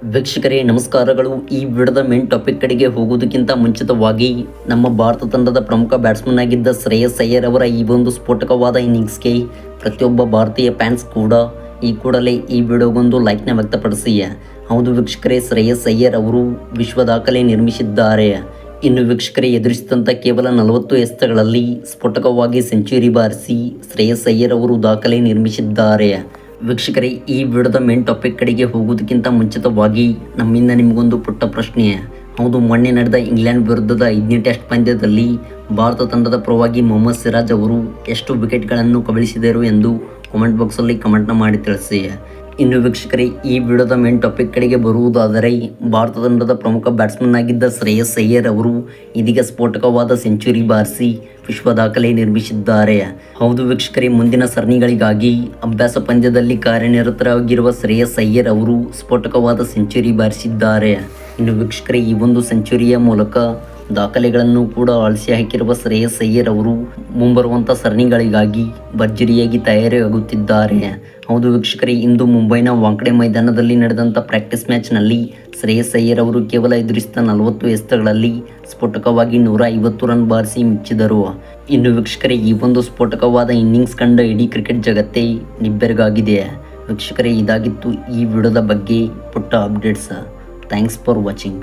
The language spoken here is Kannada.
ವೀಕ್ಷಕರೇ ನಮಸ್ಕಾರಗಳು. ಈ ವಿಡಿಯೋದ ಮೇನ್ ಟಾಪಿಕ್ ಕಡೆಗೆ ಹೋಗುವುದಕ್ಕಿಂತ ಮುಂಚಿತವಾಗಿ ನಮ್ಮ ಭಾರತ ತಂಡದ ಪ್ರಮುಖ ಬ್ಯಾಟ್ಸ್ಮನ್ ಆಗಿದ್ದ ಶ್ರೇಯಸ್ ಅಯ್ಯರ್ ಅವರ ಈ ಒಂದು ಸ್ಫೋಟಕವಾದ ಇನ್ನಿಂಗ್ಸ್ಗೆ ಪ್ರತಿಯೊಬ್ಬ ಭಾರತೀಯ ಫ್ಯಾನ್ಸ್ ಕೂಡ ಈ ಕೂಡಲೇ ಈ ವಿಡಿಯೋಗೊಂದು ಲೈಕ್ನ ವ್ಯಕ್ತಪಡಿಸಿ. ಹೌದು ವೀಕ್ಷಕರೇ, ಶ್ರೇಯಸ್ ಅಯ್ಯರ್ ಅವರು ವಿಶ್ವ ದಾಖಲೆ ನಿರ್ಮಿಸಿದ್ದಾರೆ. ಇನ್ನು ವೀಕ್ಷಕರೇ, ಎದುರಿಸಿದಂಥ ಕೇವಲ 40 ಎಸೆತಗಳಲ್ಲಿ ಸ್ಫೋಟಕವಾಗಿ ಸೆಂಚುರಿ ಬಾರಿಸಿ ಶ್ರೇಯಸ್ ಅಯ್ಯರ್ ಅವರು ದಾಖಲೆ ನಿರ್ಮಿಸಿದ್ದಾರೆ. ವೀಕ್ಷಕರೇ, ಈ ವಿಡಿಯೋದ ಮೇನ್ ಟಾಪಿಕ್ ಕಡೆಗೆ ಹೋಗುವುದಕ್ಕಿಂತ ಮುಂಚಿತವಾಗಿ ನಮ್ಮಿಂದ ನಿಮಗೊಂದು ಪುಟ್ಟ ಪ್ರಶ್ನೆ. ಹೌದು, ಮೊನ್ನೆ ನಡೆದ ಇಂಗ್ಲೆಂಡ್ ವಿರುದ್ಧದ 5ನೇ ಟೆಸ್ಟ್ ಪಂದ್ಯದಲ್ಲಿ ಭಾರತ ತಂಡದ ಪರವಾಗಿ ಮೊಹಮ್ಮದ್ ಸಿರಾಜ್ ಅವರು ಎಷ್ಟು ವಿಕೆಟ್ಗಳನ್ನು ಕಬಳಿಸಿದರು ಎಂದು ಕಾಮೆಂಟ್ ಬಾಕ್ಸಲ್ಲಿ ಕಮೆಂಟ್ನ ಮಾಡಿ ತಿಳಿಸಿ. ಇನ್ನು ವೀಕ್ಷಕರೇ, ಈ ವಿಡಿಯೋದ ಮೇನ್ ಟಾಪಿಕ್ ಕಡೆಗೆ ಬರುವುದಾದರೆ, ಭಾರತ ತಂಡದ ಪ್ರಮುಖ ಬ್ಯಾಟ್ಸ್ಮನ್ ಆಗಿದ್ದ ಶ್ರೇಯಸ್ ಅಯ್ಯರ್ ಅವರು ಇದೀಗ ಸ್ಫೋಟಕವಾದ ಸೆಂಚುರಿ ಬಾರಿಸಿ ವಿಶ್ವ ದಾಖಲೆ ನಿರ್ಮಿಸಿದ್ದಾರೆ. ಹೌದು ವೀಕ್ಷಕರೇ, ಮುಂದಿನ ಸರಣಿಗಳಿಗಾಗಿ ಅಭ್ಯಾಸ ಪಂದ್ಯದಲ್ಲಿ ಕಾರ್ಯನಿರತರಾಗಿರುವ ಶ್ರೇಯಸ್ ಅಯ್ಯರ್ ಅವರು ಸ್ಫೋಟಕವಾದ ಸೆಂಚುರಿ ಬಾರಿಸಿದ್ದಾರೆ. ಇನ್ನು ವೀಕ್ಷಕರೇ, ಈ ಒಂದು ಸೆಂಚುರಿಯ ಮೂಲಕ ದಾಖಲೆಗಳನ್ನು ಕೂಡ ಅಳಿಸಿ ಹಾಕಿರುವ ಶ್ರೇಯಸ್ ಅಯ್ಯರ್ ಅವರು ಮುಂಬರುವಂಥ ಸರಣಿಗಳಿಗಾಗಿ ಭರ್ಜರಿಯಾಗಿ ತಯಾರಿಯಾಗುತ್ತಿದ್ದಾರೆ. ಹೌದು ವೀಕ್ಷಕರೇ, ಇಂದು ಮುಂಬೈನ ವಾಂಖಡೆ ಮೈದಾನದಲ್ಲಿ ನಡೆದಂಥ ಪ್ರಾಕ್ಟೀಸ್ ಮ್ಯಾಚ್ನಲ್ಲಿ ಶ್ರೇಯಸ್ ಅಯ್ಯರ್ ಅವರು ಕೇವಲ ಎದುರಿಸಿದ 40 ಎಸೆತಗಳಲ್ಲಿ ಸ್ಫೋಟಕವಾಗಿ 150 ರನ್ ಬಾರಿಸಿ ಮಿಂಚಿದರು. ಇನ್ನು ವೀಕ್ಷಕರೇ, ಈ ಒಂದು ಸ್ಫೋಟಕವಾದ ಇನ್ನಿಂಗ್ಸ್ ಕಂಡ ಇಡೀ ಕ್ರಿಕೆಟ್ ಜಗತ್ತೇ ನಿಬ್ಬೆರಗಾಗಿದೆ. ವೀಕ್ಷಕರೇ, ಇದಾಗಿತ್ತು ಈ ವಿಡಿಯೋದ ಬಗ್ಗೆ ಪುಟ್ಟ ಅಪ್ಡೇಟ್ಸ್. Thanks for watching.